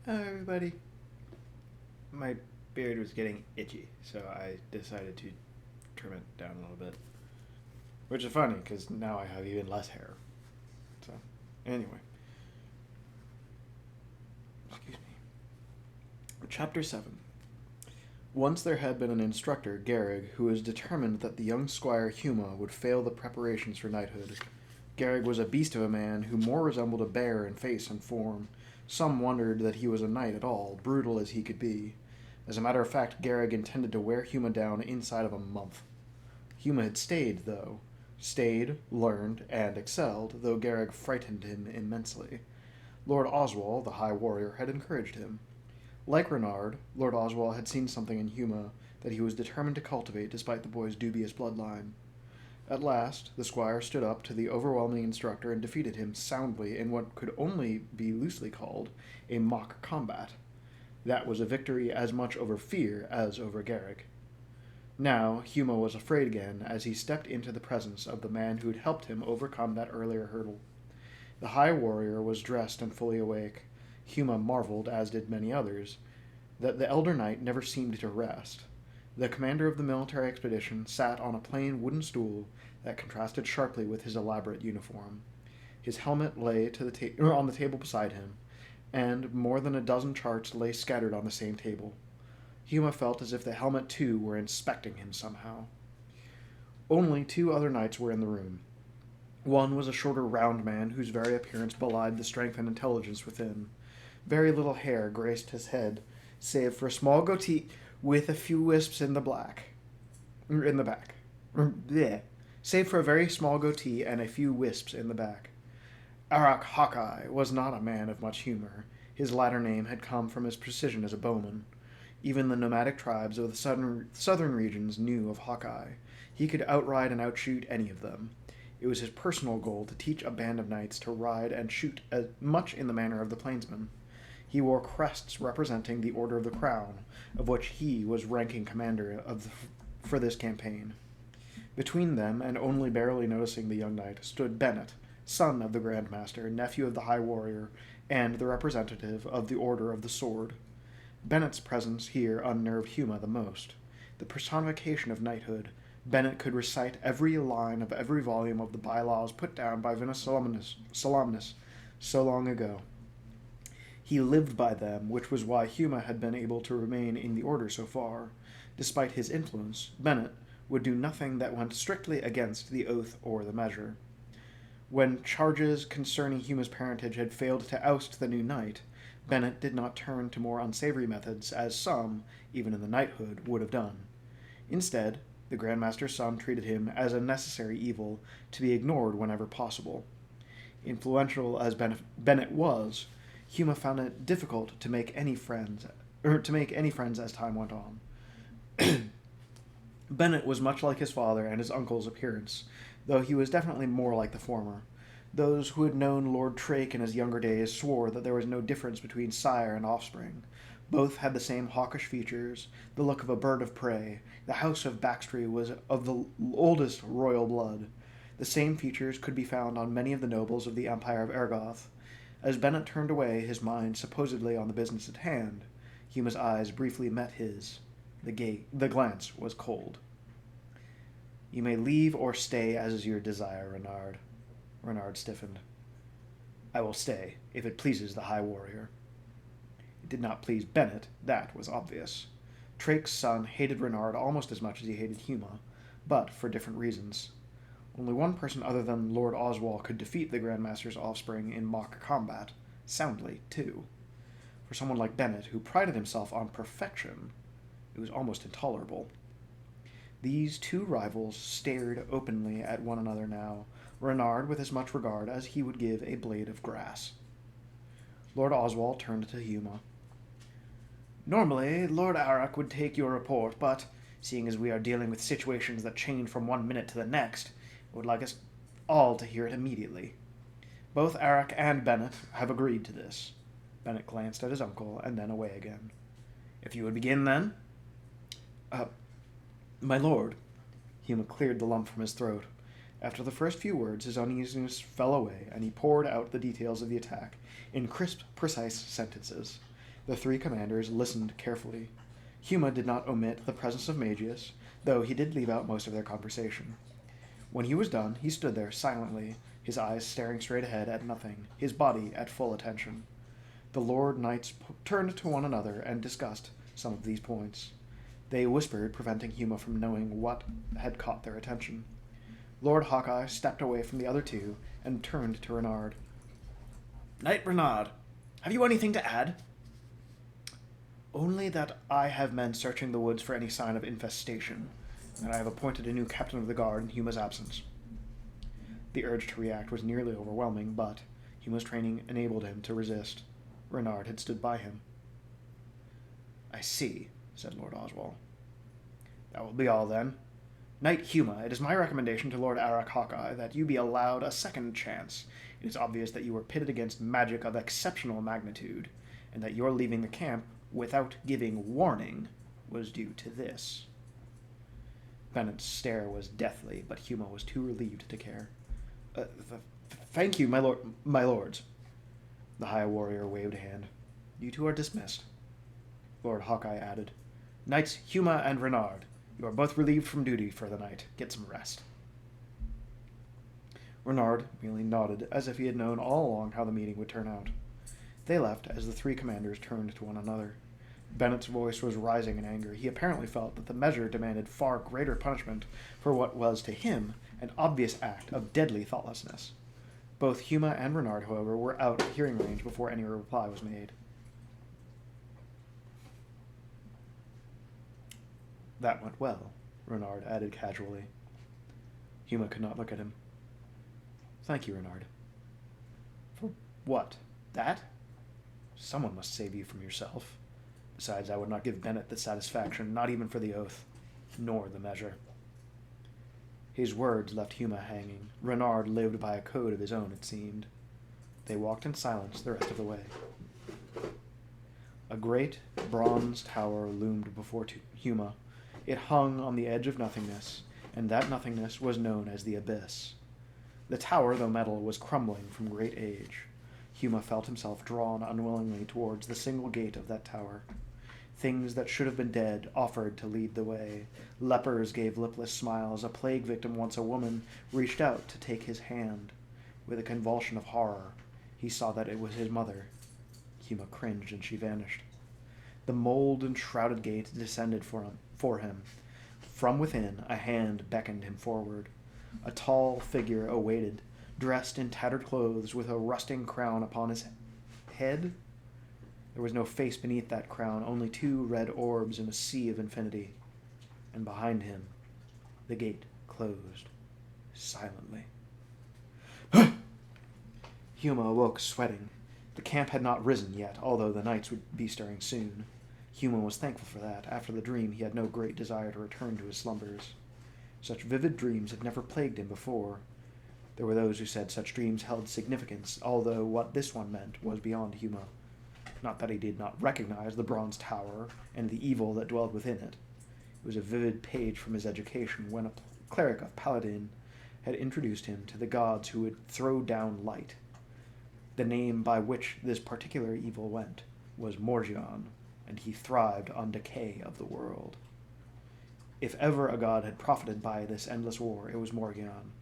Hello, everybody. My beard was getting itchy, so I decided to trim it down a little bit. Which is funny, because now I have even less hair. So, anyway. Excuse me. Chapter 7. Once there had been an instructor, Garrig, who was determined that the young squire Huma would fail the preparations for knighthood. Garrig was a beast of a man who more resembled a bear in face and form. Some wondered that he was a knight at all, brutal as he could be. As a matter of fact, Garrig intended to wear Huma down inside of a month. Huma had stayed, though. Stayed, learned, and excelled, though Garrig frightened him immensely. Lord Oswald, the High Warrior, had encouraged him. Like Renard, Lord Oswald had seen something in Huma that he was determined to cultivate despite the boy's dubious bloodline. At last, the squire stood up to the overwhelming instructor and defeated him soundly in what could only be loosely called a mock combat. That was a victory as much over fear as over Garrick. Now, Huma was afraid again as he stepped into the presence of the man who had helped him overcome that earlier hurdle. The High Warrior was dressed and fully awake. Huma marveled, as did many others, that the elder knight never seemed to rest. The commander of the military expedition sat on a plain wooden stool that contrasted sharply with his elaborate uniform. His helmet lay on the table beside him, and more than a dozen charts lay scattered on the same table. Huma felt as if the helmet too were inspecting him somehow. Only two other knights were in the room. One was a shorter, round man whose very appearance belied the strength and intelligence within. Very little hair graced his head, save for a small goatee with a few wisps in the back. Save for a very small goatee and a few wisps in the back. Arak Hawkeye was not a man of much humor. His latter name had come from his precision as a bowman. Even the nomadic tribes of the southern regions knew of Hawkeye. He could outride and outshoot any of them. It was his personal goal to teach a band of knights to ride and shoot as much in the manner of the plainsmen. He wore crests representing the Order of the Crown, of which he was ranking commander for this campaign. Between them, and only barely noticing the young knight, stood Bennett, son of the Grand Master, nephew of the High Warrior, and the representative of the Order of the Sword. Bennett's presence here unnerved Huma the most. The personification of knighthood, Bennett could recite every line of every volume of the bylaws put down by Venus Solemnis so long ago. He lived by them, which was why Huma had been able to remain in the order so far. Despite his influence, Bennett would do nothing that went strictly against the oath or the measure. When charges concerning Huma's parentage had failed to oust the new knight, Bennett did not turn to more unsavory methods, as some, even in the knighthood, would have done. Instead, the Grand Master's son treated him as a necessary evil to be ignored whenever possible. Influential as Bennett was, Huma found it difficult to make any friends as time went on. Bennett was much like his father and his uncle's appearance, though he was definitely more like the former. Those who had known Lord Trake in his younger days swore that there was no difference between sire and offspring. Both had the same hawkish features, the look of a bird of prey. The house of Baxtry was of the oldest royal blood. The same features could be found on many of the nobles of the Empire of Ergoth. As Bennett turned away, his mind supposedly on the business at hand, Huma's eyes briefly met his. The glance was cold. "You may leave or stay as is your desire, Renard." Renard stiffened. "I will stay, if it pleases the High Warrior." It did not please Bennett, that was obvious. Trake's son hated Renard almost as much as he hated Huma, but for different reasons. Only one person other than Lord Oswald could defeat the Grand Master's offspring in mock combat, soundly, too. For someone like Bennett, who prided himself on perfection, it was almost intolerable. These two rivals stared openly at one another now, Renard with as much regard as he would give a blade of grass. Lord Oswald turned to Huma. "Normally, Lord Arak would take your report, but, seeing as we are dealing with situations that change from one minute to the next, I would like us all to hear it immediately. Both Arak and Bennett have agreed to this." Bennett glanced at his uncle and then away again. "If you would begin, then?" My lord." Huma cleared the lump from his throat. After the first few words, his uneasiness fell away, and he poured out the details of the attack in crisp, precise sentences. The three commanders listened carefully. Huma did not omit the presence of Magius, though he did leave out most of their conversation. When he was done, he stood there silently, his eyes staring straight ahead at nothing, his body at full attention. The Lord Knights turned to one another and discussed some of these points. They whispered, preventing Huma from knowing what had caught their attention. Lord Hawkeye stepped away from the other two and turned to Renard. "Knight Renard, have you anything to add?" "Only that I have men searching the woods for any sign of infestation, and I have appointed a new captain of the guard in Huma's absence." The urge to react was nearly overwhelming, but Huma's training enabled him to resist. Renard had stood by him. "I see," said Lord Oswald. "That will be all, then. Knight Huma, it is my recommendation to Lord Arak Hawkeye that you be allowed a second chance. It is obvious that you were pitted against magic of exceptional magnitude, and that your leaving the camp without giving warning was due to this." Bennett's stare was deathly, but Huma was too relieved to care. Thank you, my lords." The High Warrior waved a hand. "You two are dismissed." Lord Hawkeye added, "Knights Huma and Renard, you are both relieved from duty for the night. Get some rest." Renard merely nodded, as if he had known all along how the meeting would turn out. They left as the three commanders turned to one another. Bennett's voice was rising in anger. He apparently felt that the measure demanded far greater punishment for what was, to him, an obvious act of deadly thoughtlessness. Both Huma and Renard, however, were out of hearing range before any reply was made. "That went well," Renard added casually. Huma could not look at him. "Thank you, Renard." "For what? That? Someone must save you from yourself. Besides, I would not give Bennett the satisfaction, not even for the oath, nor the measure." His words left Huma hanging. Renard lived by a code of his own, it seemed. They walked in silence the rest of the way. A great bronze tower loomed before Huma. It hung on the edge of nothingness, and that nothingness was known as the Abyss. The tower, though metal, was crumbling from great age. Huma felt himself drawn unwillingly towards the single gate of that tower. Things that should have been dead offered to lead the way. Lepers gave lipless smiles. A plague victim, once a woman, reached out to take his hand. With a convulsion of horror, he saw that it was his mother. Huma cringed, and she vanished. The mold-enshrouded gate descended for him. From within, a hand beckoned him forward. A tall figure awaited, dressed in tattered clothes with a rusting crown upon his head. There was no face beneath that crown, only two red orbs in a sea of infinity. And behind him, the gate closed silently. Huma awoke, sweating. The camp had not risen yet, although the knights would be stirring soon. Huma was thankful for that. After the dream, he had no great desire to return to his slumbers. Such vivid dreams had never plagued him before. There were those who said such dreams held significance, although what this one meant was beyond Huma. Not that he did not recognize the bronze tower and the evil that dwelled within it. It was a vivid page from his education when a cleric of Paladin had introduced him to the gods who would throw down light. The name by which this particular evil went was Morgion, and he thrived on decay of the world. If ever a god had profited by this endless war, it was Morgion.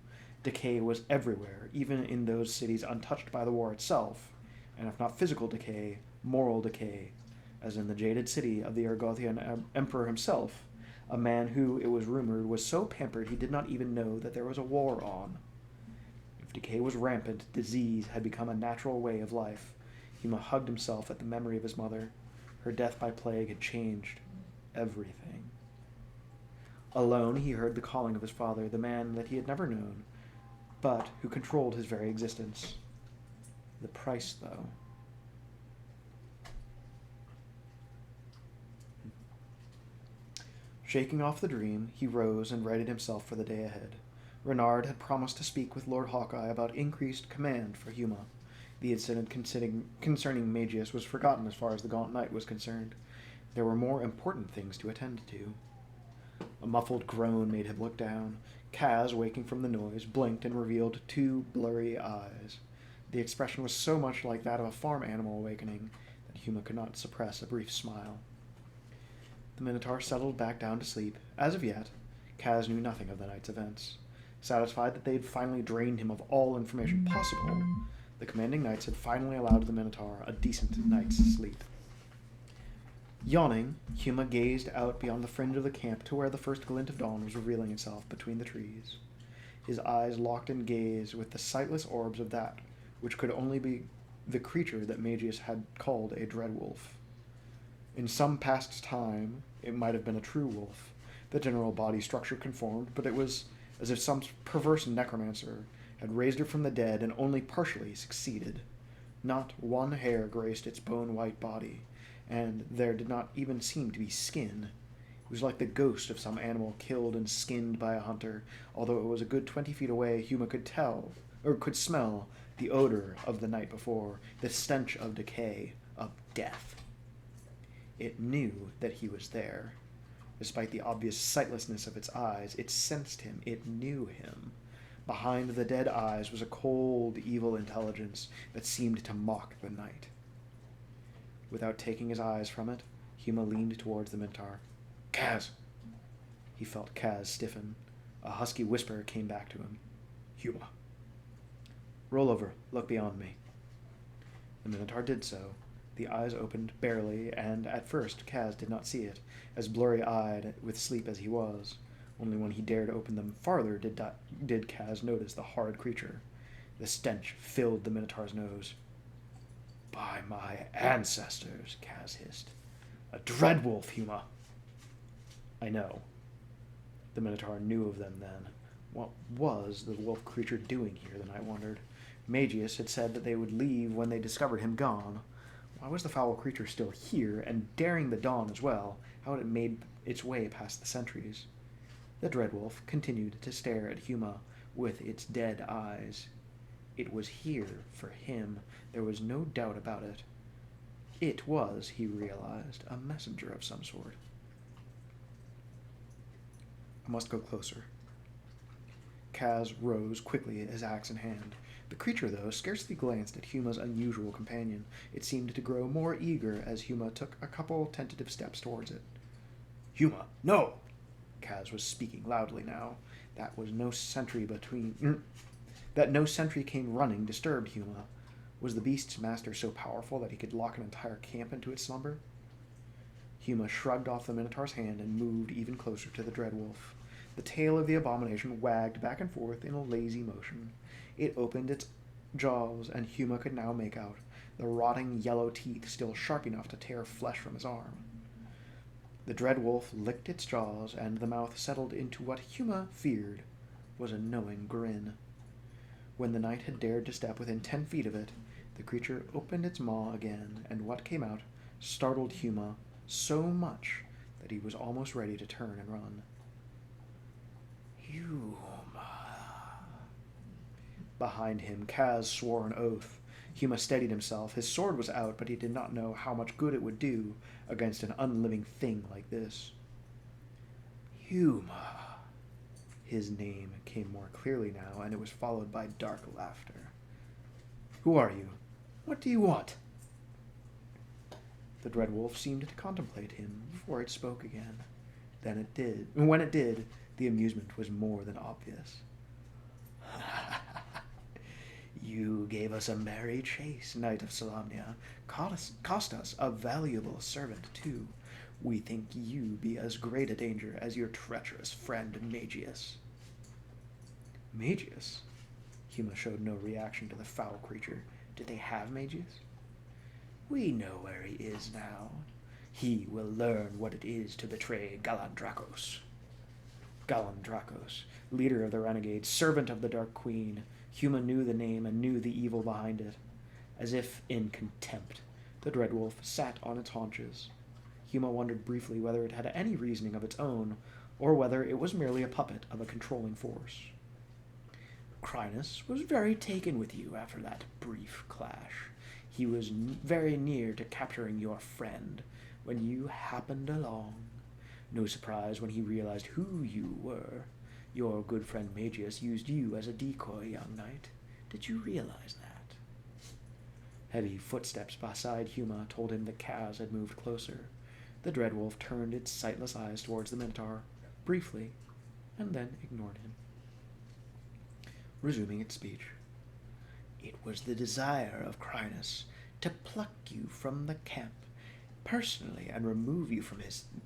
Decay was everywhere, even in those cities untouched by the war itself, and if not physical decay, moral decay, as in the jaded city of the Argothian emperor himself, a man who, it was rumored, was so pampered he did not even know that there was a war on. If decay was rampant, disease had become a natural way of life. Huma hugged himself at the memory of his mother. Her death by plague had changed everything. Alone, he heard the calling of his father, the man that he had never known, but who controlled his very existence. The price, though. Shaking off the dream, he rose and readied himself for the day ahead. Renard had promised to speak with Lord Hawkeye about increased command for Huma. The incident concerning Magius was forgotten as far as the Gaunt Knight was concerned. There were more important things to attend to. A muffled groan made him look down. Kaz, waking from the noise, blinked and revealed two blurry eyes. The expression was so much like that of a farm animal awakening that Huma could not suppress a brief smile. The Minotaur settled back down to sleep. As of yet, Kaz knew nothing of the night's events. Satisfied that they had finally drained him of all information possible, the commanding knights had finally allowed the Minotaur a decent night's sleep. Yawning, Huma gazed out beyond the fringe of the camp to where the first glint of dawn was revealing itself between the trees. His eyes locked in gaze with the sightless orbs of that which could only be the creature that Magius had called a dreadwolf. In some past time, it might have been a true wolf. The general body structure conformed, but it was as if some perverse necromancer had raised it from the dead and only partially succeeded. Not one hair graced its bone-white body, and there did not even seem to be skin. It was like the ghost of some animal killed and skinned by a hunter, although it was a good 20 feet away. Huma could smell the odor of the night before, the stench of decay, of death. It knew that he was there. Despite the obvious sightlessness of its eyes, it sensed him, it knew him. Behind the dead eyes was a cold, evil intelligence that seemed to mock the night. Without taking his eyes from it, Huma leaned towards the Minotaur. "Kaz!" He felt Kaz stiffen. A husky whisper came back to him. "Huma." "Roll over. Look beyond me." The Minotaur did so. The eyes opened barely, and at first Kaz did not see it, as blurry-eyed with sleep as he was. Only when he dared open them farther did Kaz notice the horrid creature. The stench filled the Minotaur's nose. "By my ancestors," Kaz hissed. "A dreadwolf, Huma." "I know." The Minotaur knew of them then. What was the wolf creature doing here, the knight wondered. Magius had said that they would leave when they discovered him gone. Why was the foul creature still here, and daring the dawn as well? How had it made its way past the sentries? The dreadwolf continued to stare at Huma with its dead eyes. It was here for him. There was no doubt about it. It was, he realized, a messenger of some sort. "I must go closer." Kaz rose quickly, his axe in hand. The creature, though, scarcely glanced at Huma's unusual companion. It seemed to grow more eager as Huma took a couple tentative steps towards it. "Huma, no!" Kaz was speaking loudly now. That no sentry came running disturbed Huma. Was the beast's master so powerful that he could lock an entire camp into its slumber? Huma shrugged off the Minotaur's hand and moved even closer to the dreadwolf. The tail of the abomination wagged back and forth in a lazy motion. It opened its jaws, and Huma could now make out the rotting yellow teeth still sharp enough to tear flesh from his arm. The dreadwolf licked its jaws, and the mouth settled into what Huma feared was a knowing grin. When the knight had dared to step within 10 feet of it, the creature opened its maw again, and what came out startled Huma so much that he was almost ready to turn and run. "Huma." Behind him, Kaz swore an oath. Huma steadied himself. His sword was out, but he did not know how much good it would do against an unliving thing like this. "Huma." His name came more clearly now, and it was followed by dark laughter. "Who are you? What do you want?" The dreadwolf seemed to contemplate him before it spoke again. When it did, the amusement was more than obvious. "You gave us a merry chase, Knight of Solamnia. Cost us a valuable servant, too. We think you be as great a danger as your treacherous friend Magius." "Magius?" Huma showed no reaction to the foul creature. Did they have Magius? "We know where he is now. He will learn what it is to betray Galandrakos." Galandrakos, leader of the renegades, servant of the Dark Queen. Huma knew the name and knew the evil behind it. As if in contempt, the dreadwolf sat on its haunches. Huma wondered briefly whether it had any reasoning of its own, or whether it was merely a puppet of a controlling force. "Crinus was very taken with you after that brief clash. He was very near to capturing your friend when you happened along. No surprise when he realized who you were. Your good friend Magius used you as a decoy, young knight. Did you realize that?" Heavy footsteps beside Huma told him that Kaz had moved closer. The Dreadwolf turned its sightless eyes towards the Minotaur, briefly, and then ignored him. Resuming its speech. It was the desire of Crinus to pluck you from the camp personally and remove you from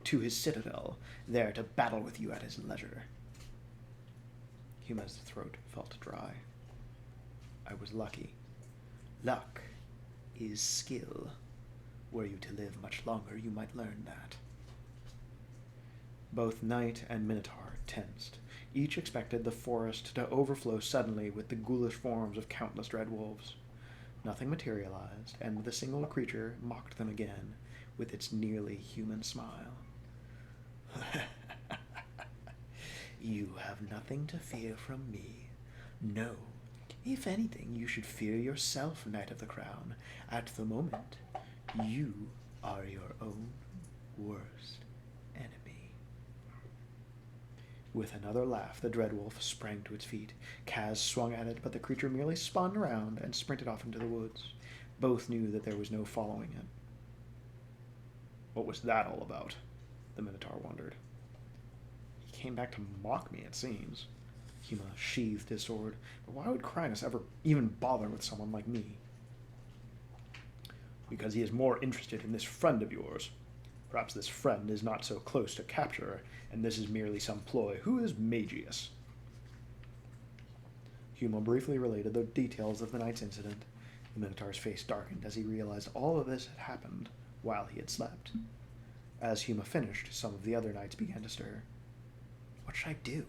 to his citadel, there to battle with you at his leisure. Huma's throat felt dry. I was lucky. Luck is skill. Were you to live much longer, you might learn that. Both Knight and Minotaur tensed. Each expected the forest to overflow suddenly with the ghoulish forms of countless dreadwolves. Nothing materialized, and the single creature mocked them again with its nearly human smile. You have nothing to fear from me. No. If anything, you should fear yourself, Knight of the Crown. At the moment, you are your own worst enemy. With another laugh, the Dreadwolf sprang to its feet. Kaz swung at it, but the creature merely spun around and sprinted off into the woods. Both knew that there was no following it. What was that all about? The Minotaur wondered. He came back to mock me, it seems. Huma sheathed his sword. But why would Crinus ever even bother with someone like me? Because he is more interested in this friend of yours. Perhaps this friend is not so close to capture, and this is merely some ploy. Who is Magius? Huma briefly related the details of the night's incident. The Minotaur's face darkened as he realized all of this had happened while he had slept. As Huma finished, some of the other knights began to stir. What should I do?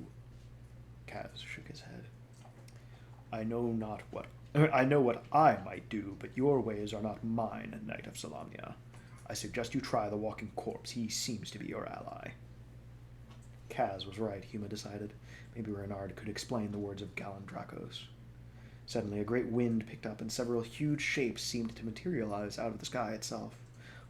Kaz shook his head. I know what I might do, but your ways are not mine, Knight of Solamnia. I suggest you try the walking corpse. He seems to be your ally. Kaz was right, Huma decided. Maybe Renard could explain the words of Galen Dracos. Suddenly, a great wind picked up, and several huge shapes seemed to materialize out of the sky itself.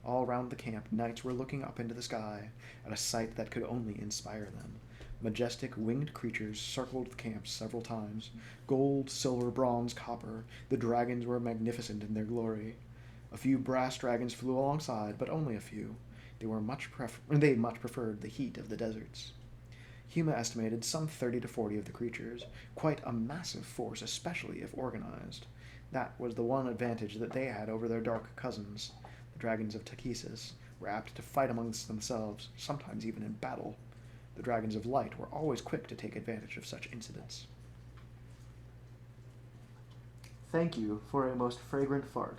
All round the camp, knights were looking up into the sky, at a sight that could only inspire them. Majestic, winged creatures circled the camp several times. Gold, silver, bronze, copper, the dragons were magnificent in their glory. A few brass dragons flew alongside, but only a few. They much preferred the heat of the deserts. Huma estimated some 30 to 40 of the creatures, quite a massive force, especially if organized. That was the one advantage that they had over their dark cousins. The dragons of Takesis were apt to fight amongst themselves, sometimes even in battle. The dragons of light were always quick to take advantage of such incidents. Thank you for a most fragrant fart.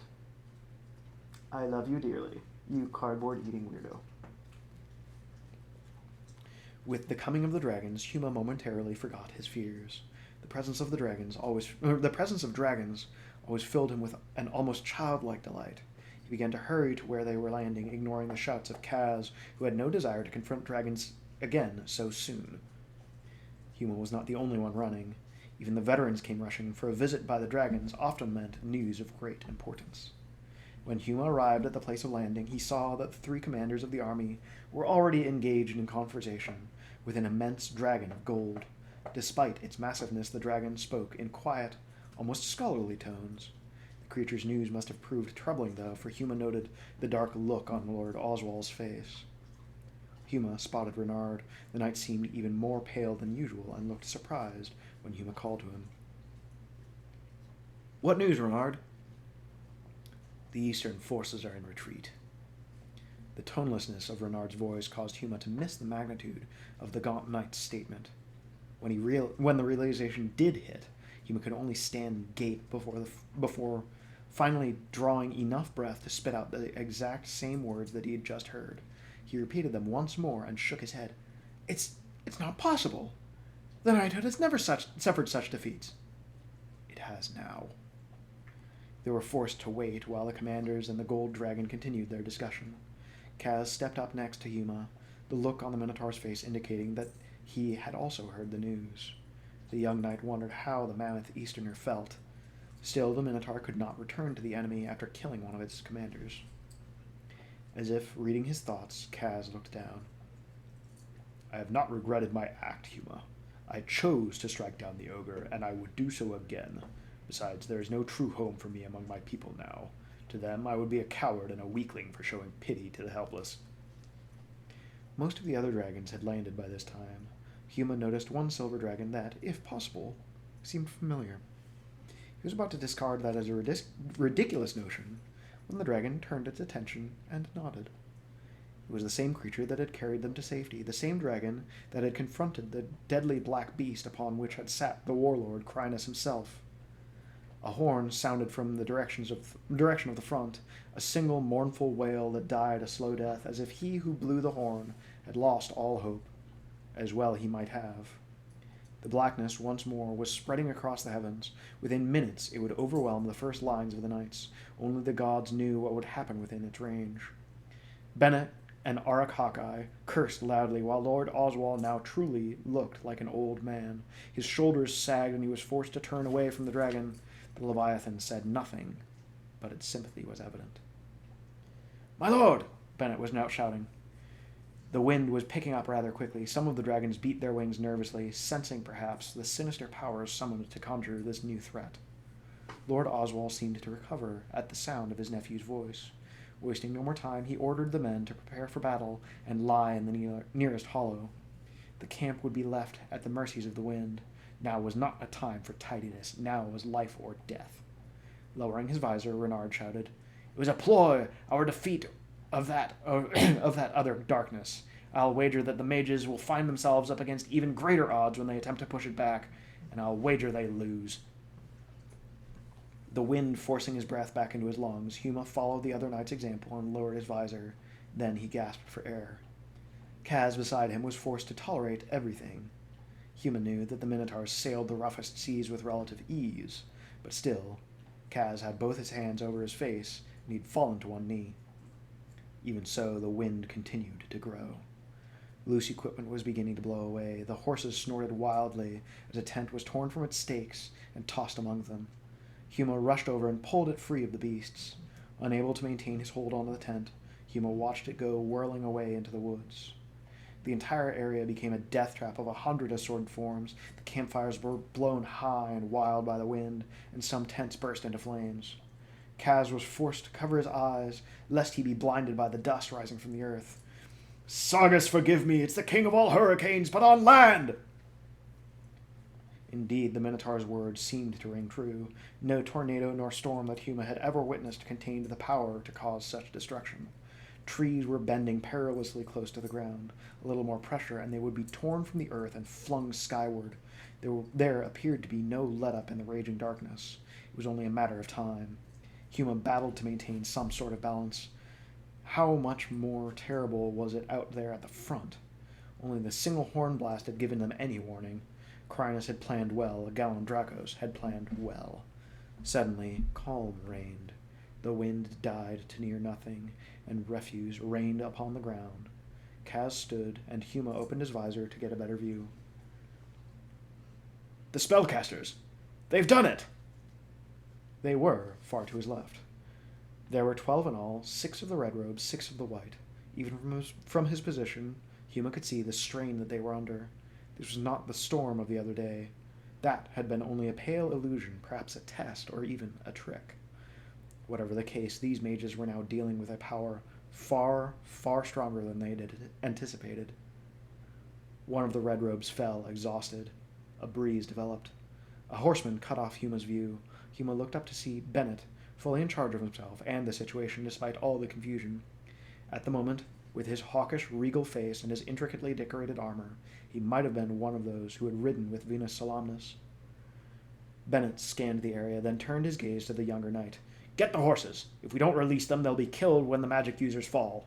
I love you dearly, you cardboard-eating weirdo. With the coming of the dragons, Huma momentarily forgot his fears. The presence of dragons always filled him with an almost childlike delight. He began to hurry to where they were landing, ignoring the shouts of Kaz, who had no desire to confront dragons again so soon. Huma was not the only one running. Even the veterans came rushing, for a visit by the dragons often meant news of great importance. When Huma arrived at the place of landing, he saw that the three commanders of the army were already engaged in conversation with an immense dragon of gold. Despite its massiveness, the dragon spoke in quiet, almost scholarly tones. The creature's news must have proved troubling, though, for Huma noted the dark look on Lord Oswald's face. Huma spotted Renard. The knight seemed even more pale than usual and looked surprised when Huma called to him. What news, Renard? The eastern forces are in retreat. The tonelessness of Renard's voice caused Huma to miss the magnitude of the gaunt knight's statement. When the realization did hit, Huma could only stand and gape before finally drawing enough breath to spit out the exact same words that he had just heard. He repeated them once more and shook his head. It's not possible. The knighthood has never suffered such defeats. It has now. They were forced to wait while the commanders and the gold dragon continued their discussion. Kaz stepped up next to Huma, the look on the Minotaur's face indicating that he had also heard the news. The young knight wondered how the mammoth Easterner felt. Still, the Minotaur could not return to the enemy after killing one of its commanders. As if reading his thoughts, Kaz looked down. I have not regretted my act, Huma. I chose to strike down the ogre, and I would do so again. Besides, there is no true home for me among my people now. To them, I would be a coward and a weakling for showing pity to the helpless. Most of the other dragons had landed by this time. Huma noticed one silver dragon that, if possible, seemed familiar. He was about to discard that as a ridiculous notion when the dragon turned its attention and nodded. It was the same creature that had carried them to safety, the same dragon that had confronted the deadly black beast upon which had sat the warlord Crinus himself. A horn sounded from the direction of the front, a single mournful wail that died a slow death, as if he who blew the horn had lost all hope, as well he might have. The blackness once more was spreading across the heavens. Within minutes it would overwhelm the first lines of the knights. Only the gods knew what would happen within its range. Bennett and Arak Hawkeye cursed loudly, while Lord Oswald now truly looked like an old man. His shoulders sagged and he was forced to turn away from the dragon. The Leviathan said nothing, but its sympathy was evident. "My lord!" Bennett was now shouting. The wind was picking up rather quickly. Some of the dragons beat their wings nervously, sensing, perhaps, the sinister powers summoned to conjure this new threat. Lord Oswald seemed to recover at the sound of his nephew's voice. Wasting no more time, he ordered the men to prepare for battle and lie in the nearest hollow. The camp would be left at the mercies of the wind. Now was not a time for tidiness. Now was life or death. Lowering his visor, Renard shouted, "It was a ploy, our defeat of that other darkness. I'll wager that the mages will find themselves up against even greater odds when they attempt to push it back, and I'll wager they lose." The wind forcing his breath back into his lungs, Huma followed the other knight's example and lowered his visor. Then he gasped for air. Kaz beside him was forced to tolerate everything. Huma knew that the Minotaurs sailed the roughest seas with relative ease, but still, Kaz had both his hands over his face, and he'd fallen to one knee. Even so, the wind continued to grow. Loose equipment was beginning to blow away. The horses snorted wildly as a tent was torn from its stakes and tossed among them. Huma rushed over and pulled it free of the beasts. Unable to maintain his hold on the tent, Huma watched it go whirling away into the woods. The entire area became a death trap of 100 assorted forms. The campfires were blown high and wild by the wind, and some tents burst into flames. Kaz was forced to cover his eyes, lest he be blinded by the dust rising from the earth. "Sargus, forgive me, it's the king of all hurricanes, but on land!" Indeed, the Minotaur's words seemed to ring true. No tornado nor storm that Huma had ever witnessed contained the power to cause such destruction. Trees were bending perilously close to the ground. A little more pressure, and they would be torn from the earth and flung skyward. There appeared to be no let-up in the raging darkness. It was only a matter of time. Huma battled to maintain some sort of balance. How much more terrible was it out there at the front? Only the single horn blast had given them any warning. Crinus had planned well. Gallon Dracos had planned well. Suddenly, calm reigned. The wind died to near nothing, and refuse rained upon the ground. Kaz stood, and Huma opened his visor to get a better view. "The spellcasters! They've done it!" They were far to his left. There were 12 in all, 6 of the red robes, 6 of the white. Even from his position, Huma could see the strain that they were under. This was not the storm of the other day. That had been only a pale illusion, perhaps a test, or even a trick. Whatever the case, these mages were now dealing with a power far, far stronger than they had anticipated. One of the red robes fell, exhausted. A breeze developed. A horseman cut off Huma's view. Huma looked up to see Bennett, fully in charge of himself and the situation despite all the confusion. At the moment, with his hawkish, regal face and his intricately decorated armor, he might have been one of those who had ridden with Venus Solemnis. Bennett scanned the area, then turned his gaze to the younger knight. "Get the horses! If we don't release them, they'll be killed when the magic users fall."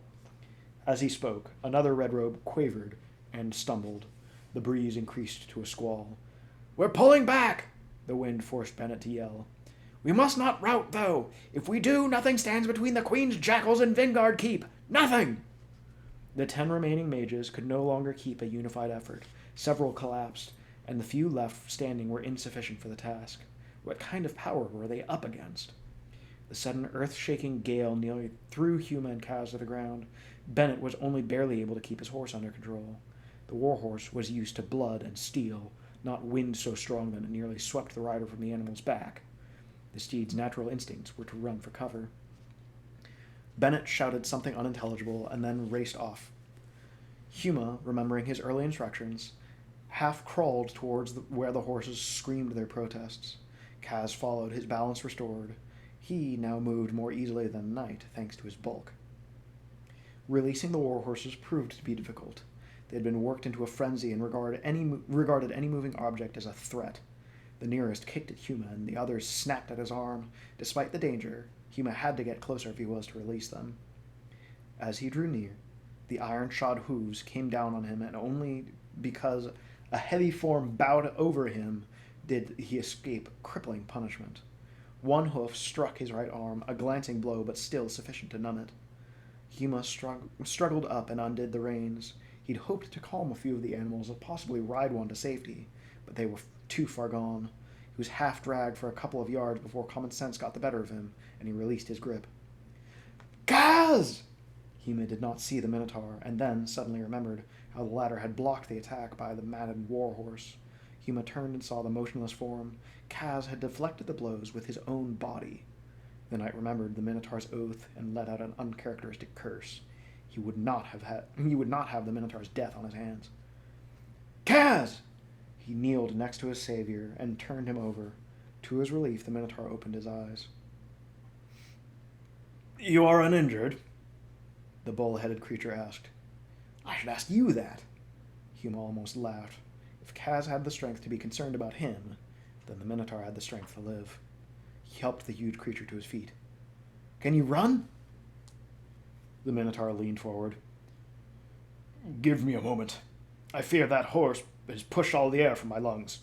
As he spoke, another red robe quavered and stumbled. The breeze increased to a squall. "We're pulling back!" the wind forced Bennett to yell. "We must not rout, though. If we do, nothing stands between the Queen's jackals and Vingard Keep. Nothing!" The 10 remaining mages could no longer keep a unified effort. Several collapsed, and the few left standing were insufficient for the task. What kind of power were they up against? The sudden earth-shaking gale nearly threw Huma and Kaz to the ground. Bennett was only barely able to keep his horse under control. The warhorse was used to blood and steel, not wind so strong that it nearly swept the rider from the animal's back. The steed's natural instincts were to run for cover. Bennett shouted something unintelligible and then raced off. Huma, remembering his early instructions, half crawled towards where the horses screamed their protests. Kaz followed, his balance restored. He now moved more easily than Knight, thanks to his bulk. Releasing the war horses proved to be difficult. They had been worked into a frenzy and regarded any moving object as a threat. The nearest kicked at Huma, and the others snapped at his arm. Despite the danger, Huma had to get closer if he was to release them. As he drew near, the iron-shod hooves came down on him, and only because a heavy form bowed over him did he escape crippling punishment. One hoof struck his right arm, a glancing blow, but still sufficient to numb it. Huma struggled up and undid the reins. He'd hoped to calm a few of the animals and possibly ride one to safety, but they were too far gone. He was half-dragged for a couple of yards before common sense got the better of him, and he released his grip. Kaz! Huma did not see the Minotaur, and then suddenly remembered how the latter had blocked the attack by the maddened warhorse. Huma turned and saw the motionless form. Kaz had deflected the blows with his own body. The knight remembered the Minotaur's oath and let out an uncharacteristic curse. He would not have the Minotaur's death on his hands. Kaz! He kneeled next to his savior and turned him over. To his relief, the Minotaur opened his eyes. You are uninjured? The bull-headed creature asked. I should ask you that. Huma almost laughed. If Kaz had the strength to be concerned about him, then the Minotaur had the strength to live. He helped the huge creature to his feet. Can you run? The Minotaur leaned forward. Give me a moment. I fear that horse has pushed all the air from my lungs.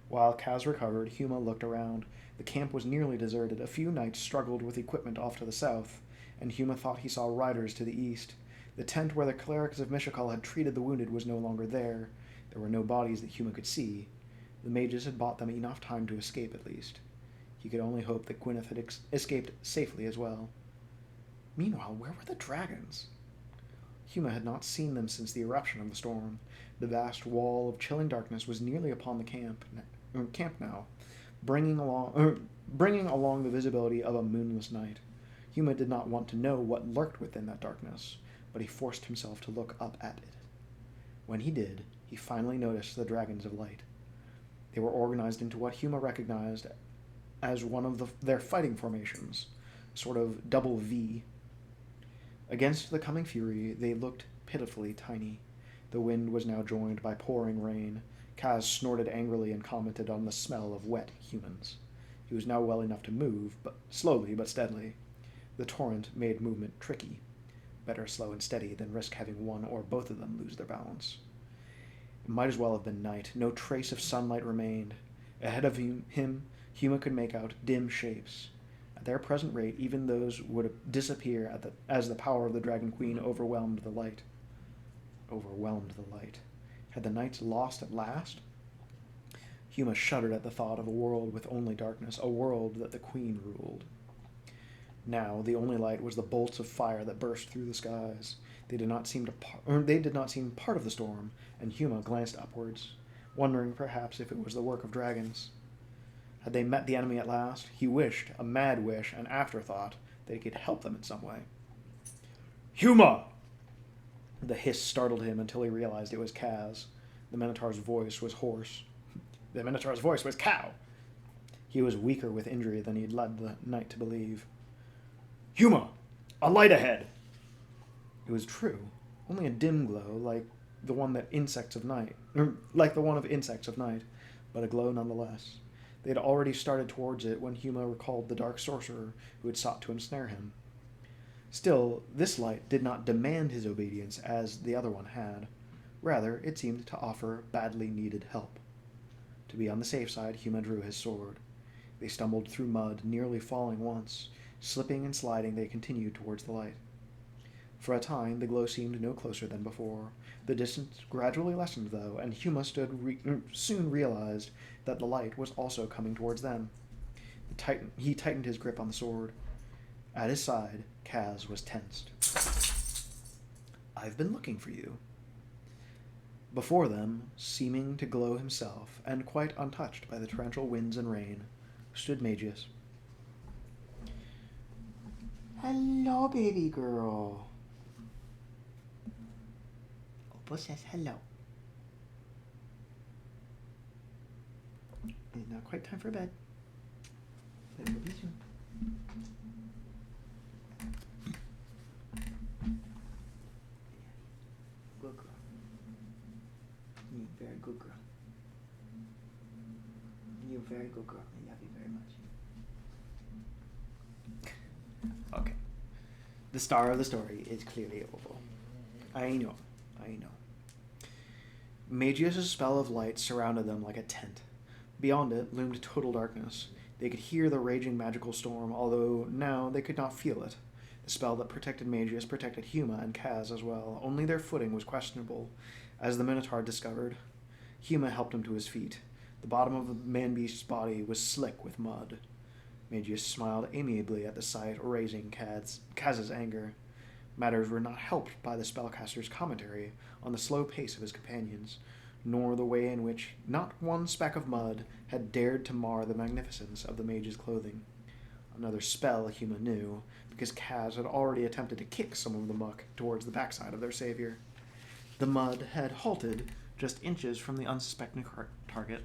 While Kaz recovered, Huma looked around. The camp was nearly deserted. A few knights struggled with equipment off to the south, and Huma thought he saw riders to the east. The tent where the clerics of Mishakal had treated the wounded was no longer there. There were no bodies that Huma could see. The mages had bought them enough time to escape, at least. He could only hope that Gwyneth had escaped safely as well. Meanwhile, where were the dragons? Huma had not seen them since the eruption of the storm. The vast wall of chilling darkness was nearly upon the camp now, bringing along the visibility of a moonless night. Huma did not want to know what lurked within that darkness, but he forced himself to look up at it. When he did, he finally noticed the dragons of light. They were organized into what Huma recognized as one of their fighting formations, a sort of double V. Against the coming fury, they looked pitifully tiny. The wind was now joined by pouring rain. Kaz snorted angrily and commented on the smell of wet humans. He was now well enough to move, but slowly but steadily. The torrent made movement tricky. Better slow and steady than risk having one or both of them lose their balance. It might as well have been night. No trace of sunlight remained. Ahead of him, Huma could make out dim shapes. At their present rate, even those would disappear as the power of the Dragon Queen overwhelmed the light. Had the knights lost at last? Huma shuddered at the thought of a world with only darkness, a world that the Queen ruled. Now, the only light was the bolts of fire that burst through the skies. They did not seem part of the storm, and Huma glanced upwards, wondering perhaps if it was the work of dragons. Had they met the enemy at last? He wished, a mad wish, an afterthought, that he could help them in some way. Huma! The hiss startled him until he realized it was Kaz. The Minotaur's voice was hoarse. The Minotaur's voice was cow! He was weaker with injury than he'd led the knight to believe. Huma! A light ahead! It was true. Only a dim glow, like the one of insects of night, but a glow nonetheless. They had already started towards it when Huma recalled the dark sorcerer who had sought to ensnare him. Still, this light did not demand his obedience as the other one had. Rather, it seemed to offer badly needed help. To be on the safe side, Huma drew his sword. They stumbled through mud, nearly falling once. Slipping and sliding, they continued towards the light. For a time, the glow seemed no closer than before. The distance gradually lessened, though, and Huma soon realized that the light was also coming towards them. He tightened his grip on the sword. At his side, Kaz was tensed. I've been looking for you. Before them, seeming to glow himself, and quite untouched by the torrential winds and rain, stood Magius. Hello, baby girl. Opal says hello. It's not quite time for bed, but it will be soon. Good girl. Very good girl. You're a very good girl. I love you very much. Okay. The star of the story is clearly Opal. I know. Magius' spell of light surrounded them like a tent. Beyond it loomed total darkness. They could hear the raging magical storm, although now they could not feel it. The spell that protected Magius protected Huma and Kaz as well, only their footing was questionable, as the Minotaur discovered. Huma helped him to his feet. The bottom of the man-beast's body was slick with mud. Magius smiled amiably at the sight, raising Kaz's anger. Matters were not helped by the spellcaster's commentary on the slow pace of his companions, nor the way in which not one speck of mud had dared to mar the magnificence of the mage's clothing. Another spell Huma knew, because Kaz had already attempted to kick some of the muck towards the backside of their savior. The mud had halted just inches from the unsuspecting target,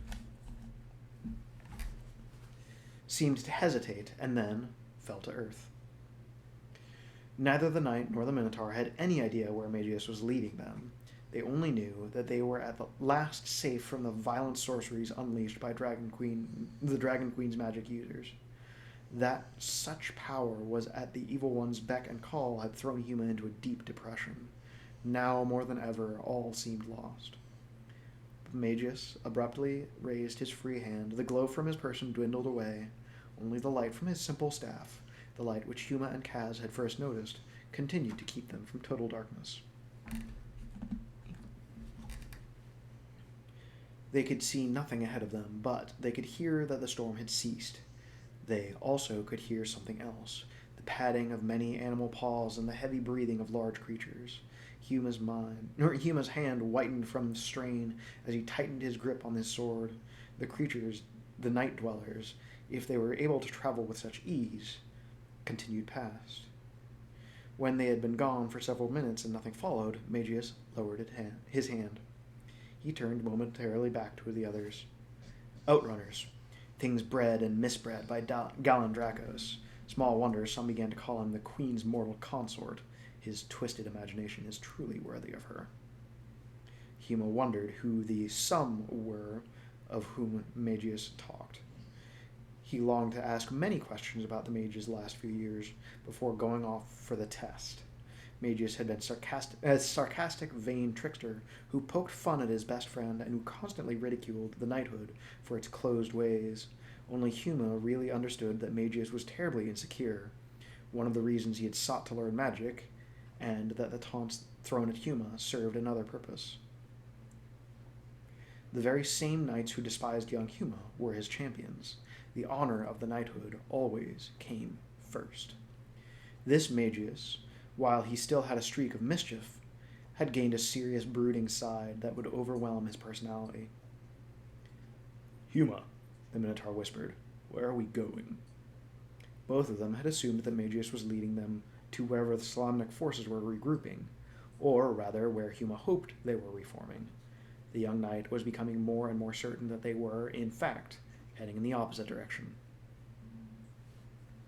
seemed to hesitate, and then fell to earth. Neither the knight nor the Minotaur had any idea where Magius was leading them. They only knew that they were at the last safe from the violent sorceries unleashed by the Dragon Queen's magic users. That such power was at the Evil One's beck and call had thrown Huma into a deep depression. Now, more than ever, all seemed lost. Magius abruptly raised his free hand. The glow from his person dwindled away. Only the light from his simple staff, the light which Huma and Kaz had first noticed, continued to keep them from total darkness. They could see nothing ahead of them, but they could hear that the storm had ceased. They also could hear something else, the padding of many animal paws and the heavy breathing of large creatures. Huma's hand whitened from strain as he tightened his grip on his sword. The creatures, the night dwellers, if they were able to travel with such ease, continued past. When they had been gone for several minutes and nothing followed, Magius lowered his hand. He turned momentarily back to the others. Outrunners, things bred and misbred by Galandracos. Small wonder some began to call him the Queen's mortal consort. His twisted imagination is truly worthy of her. Huma wondered who the some were of whom Magius talked. He longed to ask many questions about the mage's last few years before going off for the test. Magius had been a sarcastic, vain trickster who poked fun at his best friend and who constantly ridiculed the knighthood for its closed ways. Only Huma really understood that Magius was terribly insecure, one of the reasons he had sought to learn magic, and that the taunts thrown at Huma served another purpose. The very same knights who despised young Huma were his champions. The honor of the knighthood always came first. This Magius, while he still had a streak of mischief, had gained a serious brooding side that would overwhelm his personality. "Huma," the Minotaur whispered, "where are we going?" Both of them had assumed that Magius was leading them to wherever the Solamnic forces were regrouping, or rather where Huma hoped they were reforming. The young knight was becoming more and more certain that they were, in fact, heading in the opposite direction.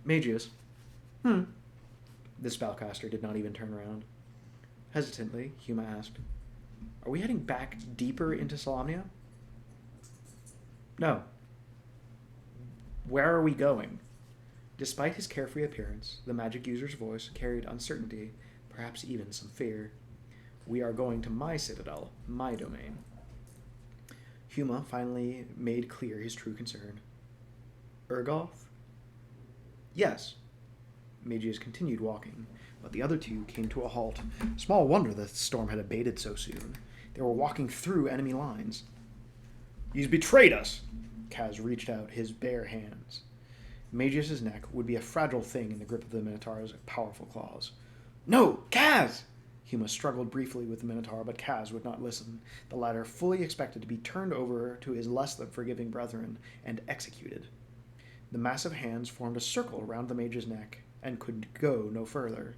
Magius. The spellcaster did not even turn around. Hesitantly, Huma asked, "Are we heading back deeper into Solamnia?" "No." "Where are we going?" Despite his carefree appearance, the magic user's voice carried uncertainty, perhaps even some fear. "We are going to my citadel, my domain." Huma finally made clear his true concern. "Urgoth?" "Yes." Magius continued walking, but the other two came to a halt. Small wonder the storm had abated so soon. They were walking through enemy lines. "He's betrayed us!" Kaz reached out his bare hands. Magius' neck would be a fragile thing in the grip of the Minotaur's powerful claws. "No, Kaz!" Huma struggled briefly with the Minotaur, but Kaz would not listen. The latter fully expected to be turned over to his less than forgiving brethren and executed. The massive hands formed a circle around the mage's neck. and could go no further.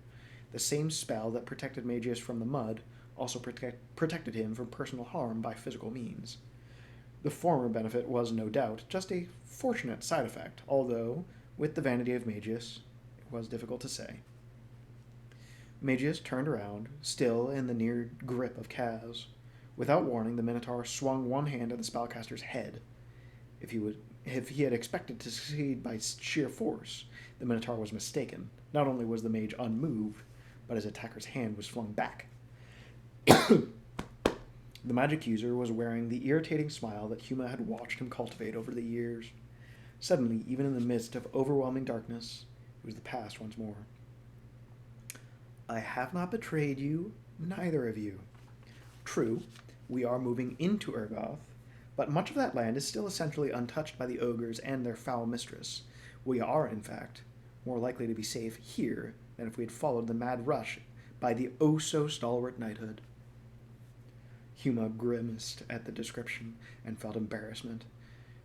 The same spell that protected Magius from the mud also protected him from personal harm by physical means. The former benefit was, no doubt, just a fortunate side effect, although, with the vanity of Magius, it was difficult to say. Magius turned around, still in the near grip of Kaz. Without warning, the Minotaur swung one hand at the spellcaster's head. If he had expected to succeed by sheer force, the Minotaur was mistaken. Not only was the mage unmoved, but his attacker's hand was flung back. The magic user was wearing the irritating smile that Huma had watched him cultivate over the years. Suddenly, even in the midst of overwhelming darkness, it was the past once more. I have not betrayed you, neither of you. True, we are moving into Urgoth, but much of that land is still essentially untouched by the ogres and their foul mistress. We are, in fact, more likely to be safe here than if we had followed the mad rush by the oh-so-stalwart knighthood. Huma grimaced at the description and felt embarrassment.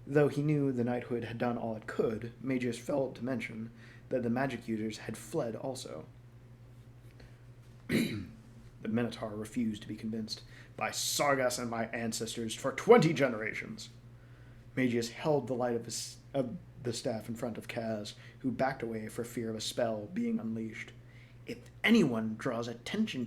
Though he knew the knighthood had done all it could, Magius failed to mention that the magic users had fled also. The Minotaur refused to be convinced. By Sargas and my ancestors for 20 generations! Magius held the light of the staff in front of Kaz, who backed away for fear of a spell being unleashed. If anyone draws attention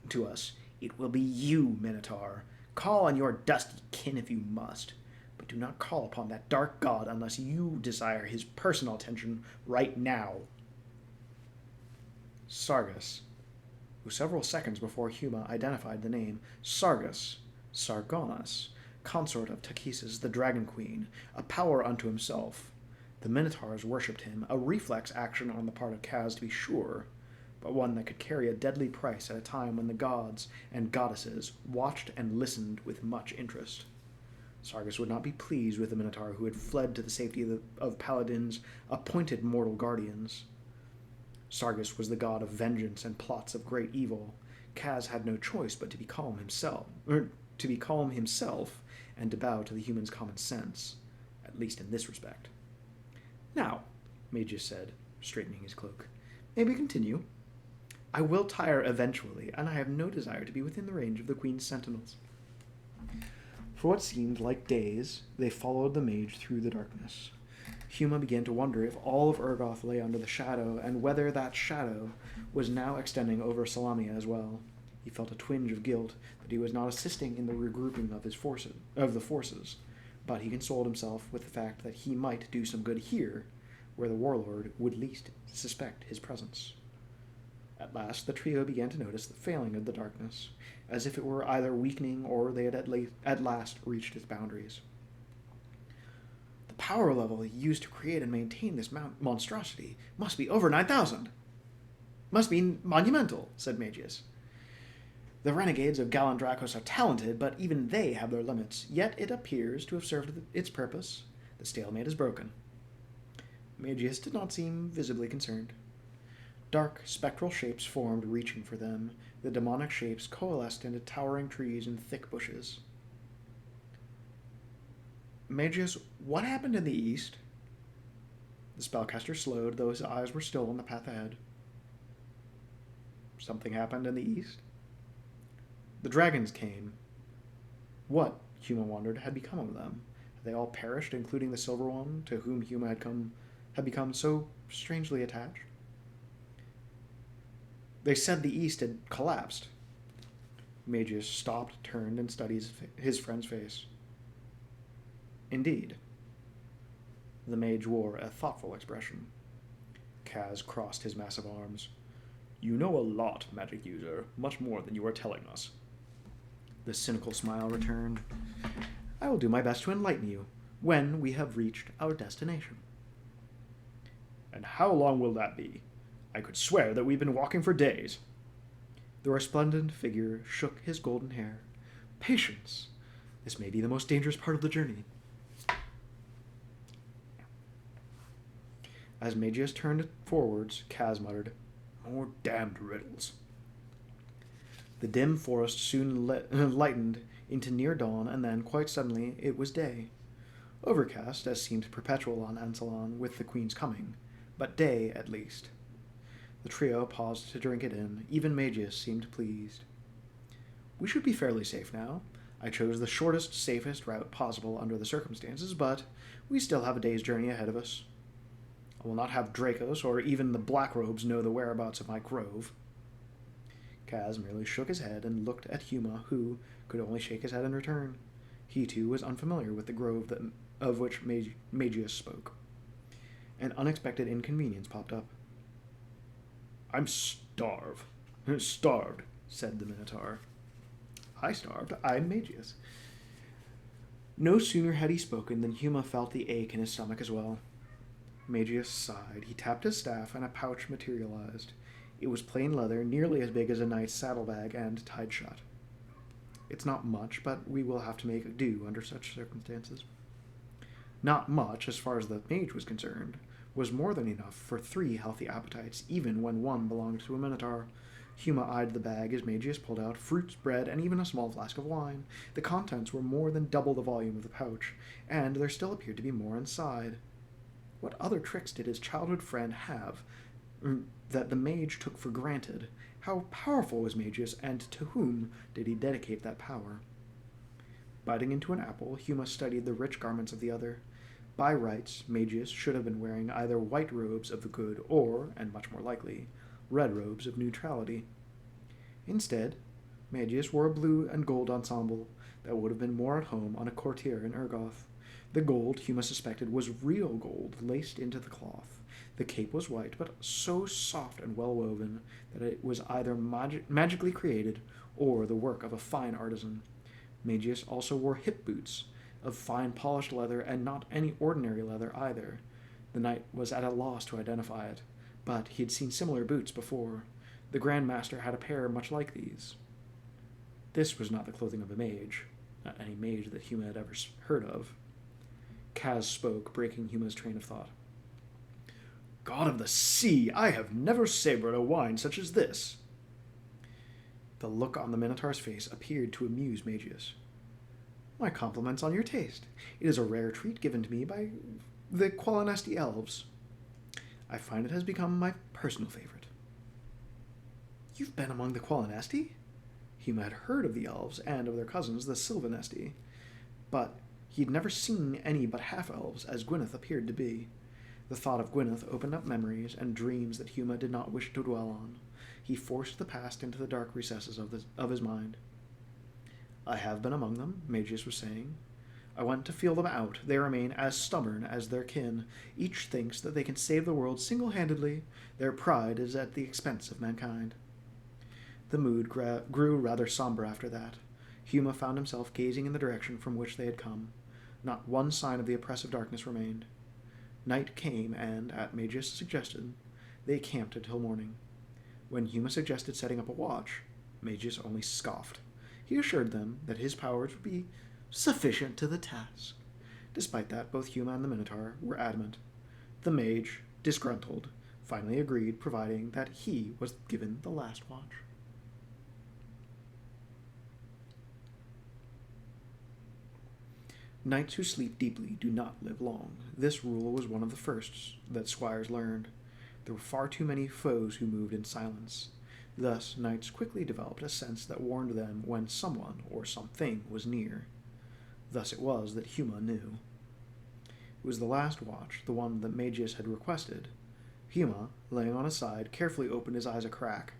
to us, it will be you, Minotaur. Call on your dusty kin if you must, but do not call upon that dark god unless you desire his personal attention right now. Sargas, who several seconds before Huma identified the name Sargonas, consort of Takhisis the Dragon Queen, a power unto himself. The Minotaurs worshipped him, a reflex action on the part of Kaz to be sure, but one that could carry a deadly price at a time when the gods and goddesses watched and listened with much interest. Sargas would not be pleased with the Minotaur who had fled to the safety of Paladin's appointed mortal guardians. Sargas was the god of vengeance and plots of great evil. Kaz had no choice but to be calm himself, and to bow to the human's common sense, at least in this respect. Now, Magius said, straightening his cloak, may we continue? I will tire eventually, and I have no desire to be within the range of the Queen's sentinels. For what seemed like days, they followed the mage through the darkness. Huma began to wonder if all of Urgoth lay under the shadow, and whether that shadow was now extending over Salamia as well. He felt a twinge of guilt that he was not assisting in the regrouping of the forces, but he consoled himself with the fact that he might do some good here, where the warlord would least suspect his presence. At last, the trio began to notice the failing of the darkness, as if it were either weakening or they had at last reached its boundaries. The power level used to create and maintain this monstrosity must be over 9,000. Must be monumental, said Magius. The renegades of Galandrakos are talented, but even they have their limits, yet it appears to have served its purpose. The stalemate is broken. Magius did not seem visibly concerned. Dark, spectral shapes formed, reaching for them. The demonic shapes coalesced into towering trees and thick bushes. Magius, what happened in the east? The spellcaster slowed, though his eyes were still on the path ahead. Something happened in the east? The dragons came. What, Huma wondered, had become of them? Had they all perished, including the silver one, to whom Huma had become so strangely attached? They said the east had collapsed. Magius stopped, turned, and studied his friend's face. Indeed. The mage wore a thoughtful expression. Kaz crossed his massive arms. You know a lot, magic user, much more than you are telling us. The cynical smile returned. I will do my best to enlighten you when we have reached our destination. And how long will that be? I could swear that we've been walking for days. The resplendent figure shook his golden hair. Patience. This may be the most dangerous part of the journey. As Magius turned forwards, Kaz muttered, More damned riddles. The dim forest soon lightened into near dawn, and then, quite suddenly, it was day. Overcast, as seemed perpetual on Ansalon with the Queen's coming, but day at least. The trio paused to drink it in. Even Magius seemed pleased. We should be fairly safe now. I chose the shortest, safest route possible under the circumstances, but we still have a day's journey ahead of us. I will not have Dracos or even the Blackrobes know the whereabouts of my grove. Kaz merely shook his head and looked at Huma, who could only shake his head in return. He, too, was unfamiliar with the grove of which Magius spoke. An unexpected inconvenience popped up. I'm starved, said the Minotaur. I starved. I'm Magius. No sooner had he spoken than Huma felt the ache in his stomach as well. Magius sighed. He tapped his staff, and a pouch materialized. It was plain leather, nearly as big as a knight's saddlebag, and tied shut. It's not much, but we will have to make do under such circumstances. Not much, as far as the mage was concerned, was more than enough for 3 healthy appetites, even when one belonged to a minotaur. Huma eyed the bag as Magius pulled out fruits, bread, and even a small flask of wine. The contents were more than double the volume of the pouch, and there still appeared to be more inside. What other tricks did his childhood friend have that the mage took for granted? How powerful was Magius, and to whom did he dedicate that power? Biting into an apple, Huma studied the rich garments of the other. By rights, Magius should have been wearing either white robes of the good or, and much more likely, red robes of neutrality. Instead, Magius wore a blue and gold ensemble that would have been more at home on a courtier in Urgoth. The gold, Huma suspected, was real gold laced into the cloth. The cape was white, but so soft and well-woven that it was either magically created or the work of a fine artisan. Magius also wore hip boots of fine polished leather, and not any ordinary leather either. The knight was at a loss to identify it, but he had seen similar boots before. The Grand Master had a pair much like these. This was not the clothing of a mage, not any mage that Huma had ever heard of. Kaz spoke, breaking Huma's train of thought. God of the sea, I have never savored a wine such as this. The look on the Minotaur's face appeared to amuse Magius. My compliments on your taste. It is a rare treat given to me by the Qualinesti elves. I find it has become my personal favorite. You've been among the Qualinesti? Huma had heard of the elves and of their cousins, the Sylvanesti, but he'd never seen any but half-elves, as Gwyneth appeared to be. The thought of Gwyneth opened up memories and dreams that Huma did not wish to dwell on. He forced the past into the dark recesses of his mind. I have been among them, Magius was saying. I went to feel them out. They remain as stubborn as their kin. Each thinks that they can save the world single-handedly. Their pride is at the expense of mankind. The mood grew rather somber after that. Huma found himself gazing in the direction from which they had come. Not one sign of the oppressive darkness remained. Night came, and, at Magius' suggestion, they camped until morning. When Huma suggested setting up a watch, Magius only scoffed. He assured them that his powers would be sufficient to the task. Despite that, both Huma and the Minotaur were adamant. The mage, disgruntled, finally agreed, providing that he was given the last watch. Knights who sleep deeply do not live long. This rule was one of the first that squires learned. There were far too many foes who moved in silence. Thus, knights quickly developed a sense that warned them when someone or something was near. Thus it was that Huma knew. It was the last watch, the one that Magius had requested. Huma, laying on his side, carefully opened his eyes a crack.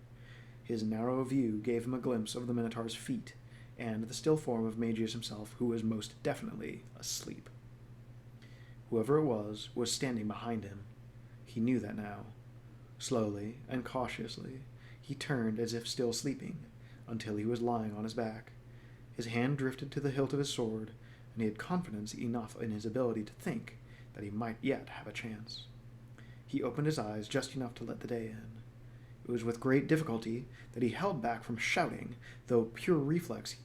His narrow view gave him a glimpse of the Minotaur's feet, and the still form of Magius himself, who was most definitely asleep. Whoever it was standing behind him. He knew that now. Slowly and cautiously, he turned as if still sleeping, until he was lying on his back. His hand drifted to the hilt of his sword, and he had confidence enough in his ability to think that he might yet have a chance. He opened his eyes just enough to let the day in. It was with great difficulty that he held back from shouting, through pure reflex,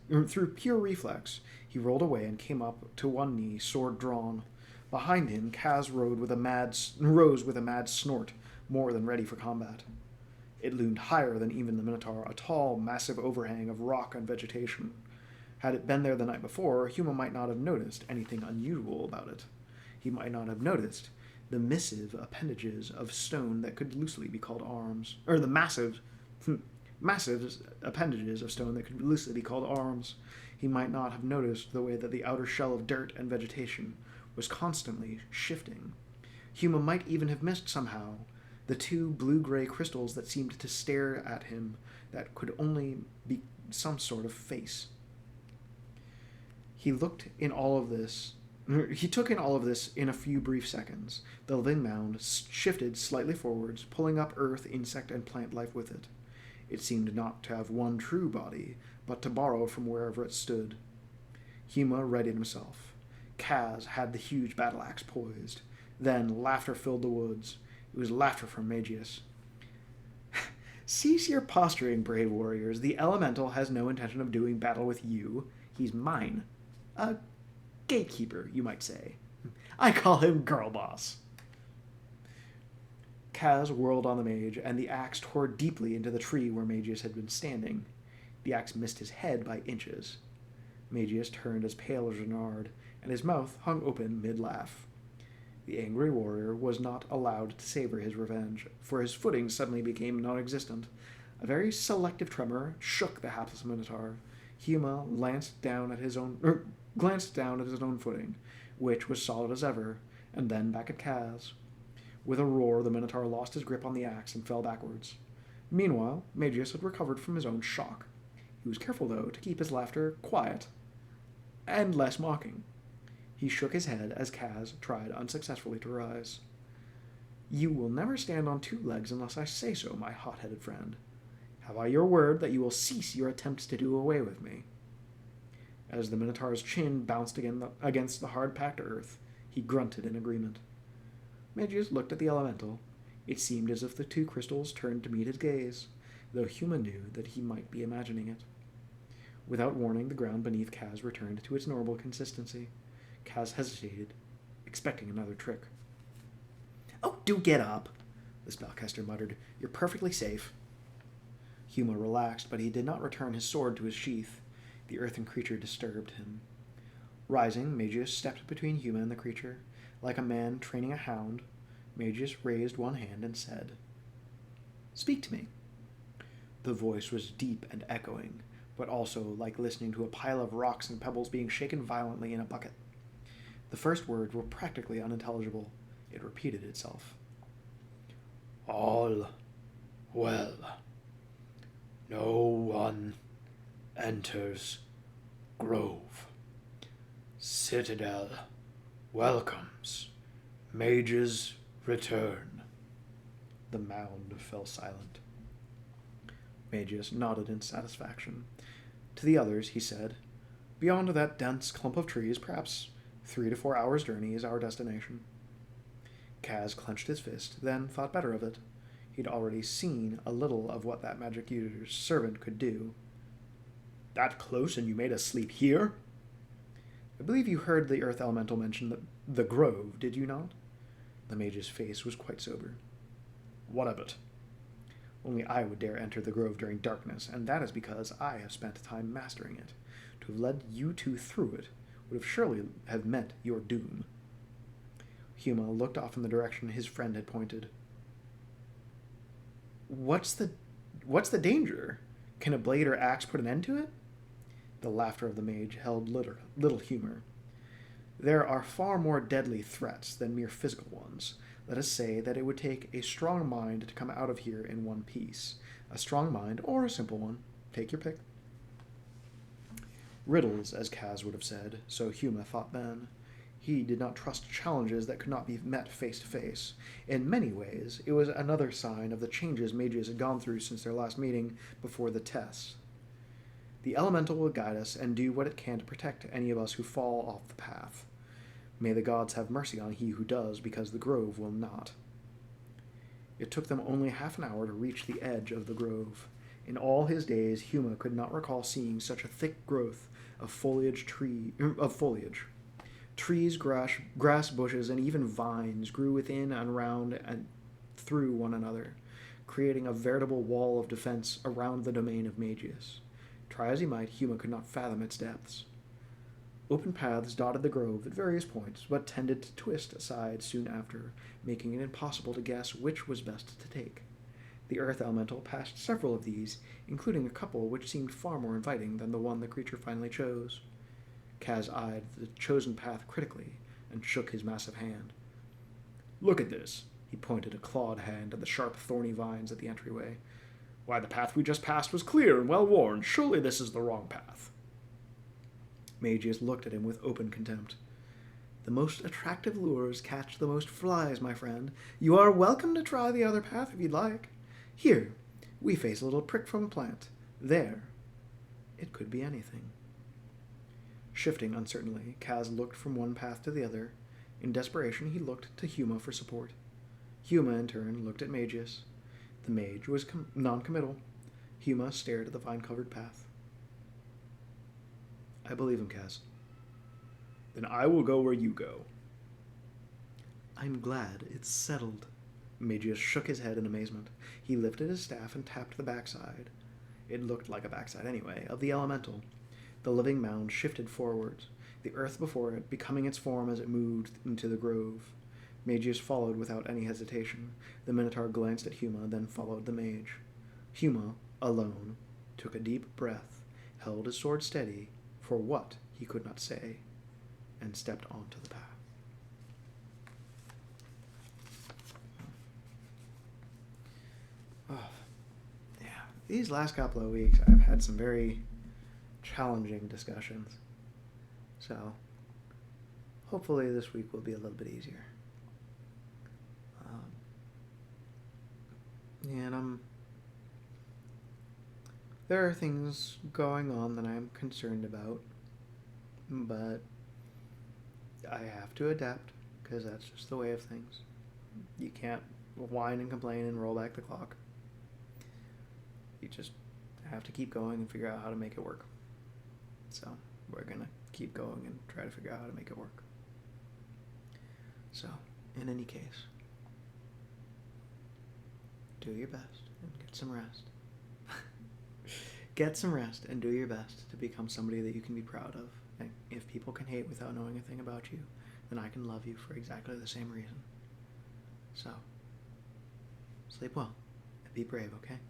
he rolled away and came up to one knee, sword drawn. Behind him, Kaz rose with a mad snort, more than ready for combat. It loomed higher than even the Minotaur, a tall, massive overhang of rock and vegetation. Had it been there the night before, Huma might not have noticed anything unusual about it. He might not have noticed the massive appendages of stone that could loosely be called arms. Or the massive appendages of stone that could loosely be called arms. He might not have noticed the way that the outer shell of dirt and vegetation was constantly shifting. Huma might even have missed somehow the two blue-gray crystals that seemed to stare at him that could only be some sort of face. He took in all of this in a few brief seconds. The living mound shifted slightly forwards, pulling up earth, insect, and plant life with it. It seemed not to have one true body, but to borrow from wherever it stood. Huma readied himself. Kaz had the huge battle axe poised. Then laughter filled the woods. It was laughter from Magius. Cease your posturing, brave warriors. The elemental has no intention of doing battle with you. He's mine. A gatekeeper, you might say. I call him Girl Boss. Kaz whirled on the mage, and the axe tore deeply into the tree where Magius had been standing. The axe missed his head by inches. Magius turned as pale as Renard, and his mouth hung open mid-laugh. The angry warrior was not allowed to savor his revenge, for his footing suddenly became non-existent. A very selective tremor shook the hapless Minotaur. Huma glanced down at his own footing, which was solid as ever, and then back at Kaz. With a roar, the Minotaur lost his grip on the axe and fell backwards. Meanwhile, Magius had recovered from his own shock. He was careful, though, to keep his laughter quiet and less mocking. He shook his head as Kaz tried unsuccessfully to rise. You will never stand on two legs unless I say so, my hot-headed friend. Have I your word that you will cease your attempts to do away with me? As the Minotaur's chin bounced against the hard-packed earth, he grunted in agreement. Magius looked at the elemental. It seemed as if the two crystals turned to meet his gaze, though Huma knew that he might be imagining it. Without warning, the ground beneath Kaz returned to its normal consistency. Kaz hesitated, expecting another trick. Oh, do get up, the spellcaster muttered. You're perfectly safe. Huma relaxed, but he did not return his sword to his sheath. The earthen creature disturbed him. Rising, Magius stepped between Huma and the creature. Like a man training a hound, Magius raised one hand and said, Speak to me. The voice was deep and echoing, but also like listening to a pile of rocks and pebbles being shaken violently in a bucket. The first words were practically unintelligible. It repeated itself. All well. No one enters grove. Citadel welcomes mage's return. The mound fell silent. Magius nodded in satisfaction. To the others, he said, Beyond that dense clump of trees, perhaps 3 to 4 hours' journey is our destination. Kaz clenched his fist, then thought better of it. He'd already seen a little of what that magic user's servant could do. That close, and you made us sleep here? I believe you heard the earth elemental mention the grove, did you not? The mage's face was quite sober. What of it? Only I would dare enter the grove during darkness, and that is because I have spent time mastering it. To have led you two through it would have surely have meant your doom. Huma looked off in the direction his friend had pointed. What's the danger? Can a blade or axe put an end to it? The laughter of the mage held little humor. There are far more deadly threats than mere physical ones. Let us say that it would take a strong mind to come out of here in one piece. A strong mind or a simple one. Take your pick. Riddles, as Kaz would have said, so Huma thought then. He did not trust challenges that could not be met face to face. In many ways, it was another sign of the changes Magius had gone through since their last meeting before the tests. The elemental will guide us and do what it can to protect any of us who fall off the path. May the gods have mercy on he who does, because the grove will not. It took them only half an hour to reach the edge of the grove. In all his days, Huma could not recall seeing such a thick growth of foliage. Trees, grass bushes, and even vines grew within and around and through one another, creating a veritable wall of defense around the domain of Magius. Try as he might, Huma could not fathom its depths. Open paths dotted the grove at various points, but tended to twist aside soon after, making it impossible to guess which was best to take. The earth elemental passed several of these, including a couple which seemed far more inviting than the one the creature finally chose. Kaz eyed the chosen path critically and shook his massive hand. "Look at this." He pointed a clawed hand at the sharp, thorny vines at the entryway. "Why, the path we just passed was clear and well-worn. Surely this is the wrong path." Magius looked at him with open contempt. "The most attractive lures catch the most flies, my friend. You are welcome to try the other path if you'd like. Here, we face a little prick from a plant. There, it could be anything." Shifting uncertainly, Kaz looked from one path to the other. In desperation, he looked to Huma for support. Huma, in turn, looked at Magius. The mage was non-committal. Huma stared at the vine-covered path. "I believe him, Kaz." "Then I will go where you go." "I'm glad it's settled." Magius shook his head in amazement. He lifted his staff and tapped the backside. It looked like a backside anyway, of the elemental. The living mound shifted forwards, the earth before it becoming its form as it moved into the grove. Magius followed without any hesitation. The Minotaur glanced at Huma, then followed the mage. Huma, alone, took a deep breath, held his sword steady, for what he could not say, and stepped onto the path. Oh, yeah. These last couple of weeks, I've had some very challenging discussions. So, hopefully this week will be a little bit easier. And there are things going on that I'm concerned about, but I have to adapt, because that's just the way of things. You can't whine and complain and roll back the clock. You just have to keep going and figure out how to make it work. So, we're going to keep going and try to figure out how to make it work. So, in any case, do your best and get some rest. Get some rest and do your best to become somebody that you can be proud of. And if people can hate without knowing a thing about you, then I can love you for exactly the same reason. So, sleep well and be brave, okay?